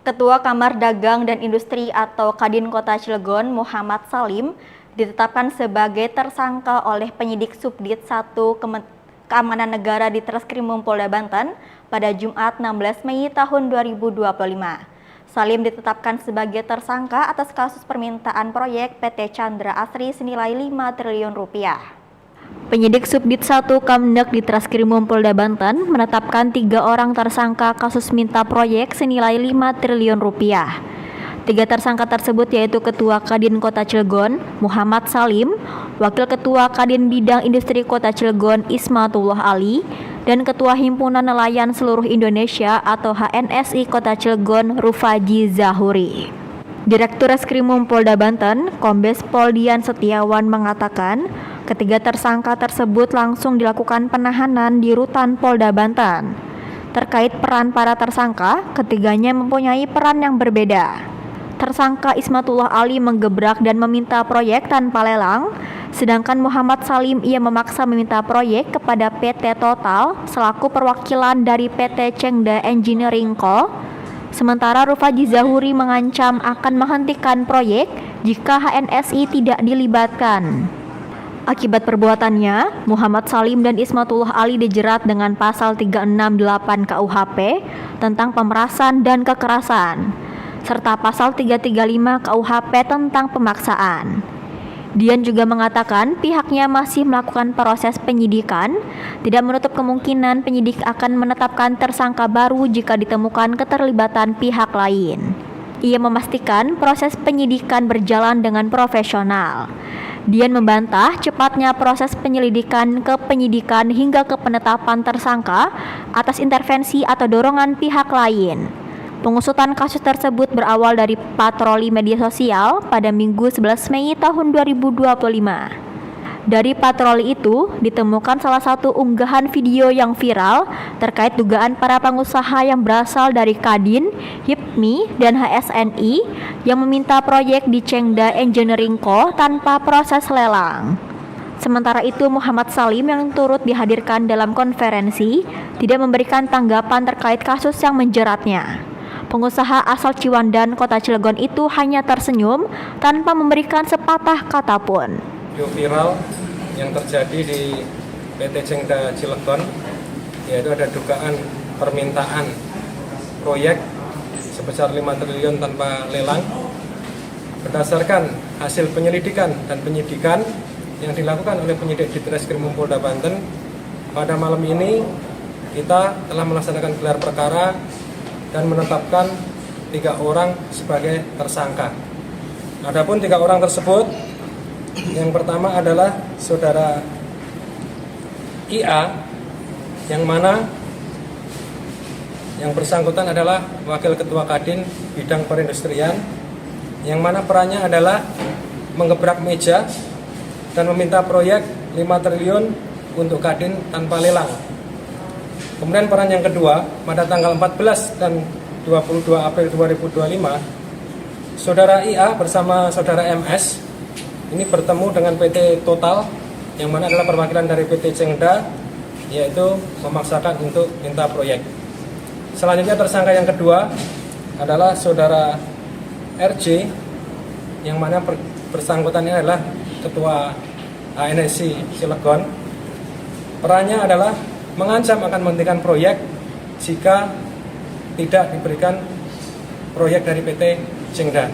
Ketua Kamar Dagang dan Industri atau Kadin Kota Cilegon, Muhammad Salim, ditetapkan sebagai tersangka oleh penyidik Subdit 1 Keamanan Negara di Treskrimum Polda Banten pada Jumat 16 Mei tahun 2025. Salim ditetapkan sebagai tersangka atas kasus permintaan proyek PT Chandra Asri senilai 5 triliun rupiah. Penyidik Subdit 1 Kamnek di Treskrimum Polda Banten menetapkan 3 orang tersangka kasus minta proyek senilai 5 triliun rupiah. 3 tersangka tersebut yaitu Ketua Kadin Kota Cilegon, Muhammad Salim, Wakil Ketua Kadin Bidang Industri Kota Cilegon, Ismatullah Ali, dan Ketua Himpunan Nelayan Seluruh Indonesia atau HNSI Kota Cilegon, Rufaji Zahuri. Direktur Reskrimum Polda Banten, Kombes Pol Dian Setiawan mengatakan, ketiga tersangka tersebut langsung dilakukan penahanan di Rutan Polda Banten. Terkait peran para tersangka, ketiganya mempunyai peran yang berbeda. Tersangka Ismatullah Ali menggebrak dan meminta proyek tanpa lelang, sedangkan Muhammad Salim ia memaksa meminta proyek kepada PT Total selaku perwakilan dari PT Chengda Engineering Co. Sementara Rufaji Zahuri mengancam akan menghentikan proyek jika HNSI tidak dilibatkan. Akibat perbuatannya, Muhammad Salim dan Ismatullah Ali dijerat dengan pasal 368 KUHP tentang pemerasan dan kekerasan, serta pasal 335 KUHP tentang pemaksaan. Dian juga mengatakan pihaknya masih melakukan proses penyidikan, tidak menutup kemungkinan penyidik akan menetapkan tersangka baru jika ditemukan keterlibatan pihak lain. Ia memastikan proses penyidikan berjalan dengan profesional. Dian membantah cepatnya proses penyelidikan ke penyidikan hingga ke penetapan tersangka atas intervensi atau dorongan pihak lain. Pengusutan kasus tersebut berawal dari patroli media sosial pada Minggu 11 Mei tahun 2025. Dari patroli itu, ditemukan salah satu unggahan video yang viral terkait dugaan para pengusaha yang berasal dari Kadin, HIPMI, dan HSNI yang meminta proyek di Chengda Engineering Co. tanpa proses lelang. Sementara itu, Muhammad Salim yang turut dihadirkan dalam konferensi tidak memberikan tanggapan terkait kasus yang menjeratnya. Pengusaha asal Ciwandan, Kota Cilegon itu hanya tersenyum tanpa memberikan sepatah kata pun. Video viral yang terjadi di PT Chengda Cilegon, yaitu ada dugaan permintaan proyek sebesar 5 triliun tanpa lelang. Berdasarkan hasil penyelidikan dan penyidikan yang dilakukan oleh penyidik di Treskrimum Polda Banten, pada malam ini kita telah melaksanakan gelar perkara dan menetapkan 3 orang sebagai tersangka. Adapun 3 orang tersebut, yang pertama adalah saudara IA, yang mana yang bersangkutan adalah Wakil Ketua Kadin Bidang Perindustrian, yang mana perannya adalah menggebrak meja dan meminta proyek 5 triliun untuk Kadin tanpa lelang. Kemudian peran yang kedua, pada tanggal 14 dan 22 April 2025, saudara IA bersama saudara MS ini bertemu dengan PT Total, yang mana adalah perwakilan dari PT Chengda, yaitu memaksakan untuk minta proyek. Selanjutnya tersangka yang kedua adalah saudara RJ, yang mana bersangkutannya adalah Ketua HNSI Cilegon. Perannya adalah mengancam akan menghentikan proyek jika tidak diberikan proyek dari PT Chengda.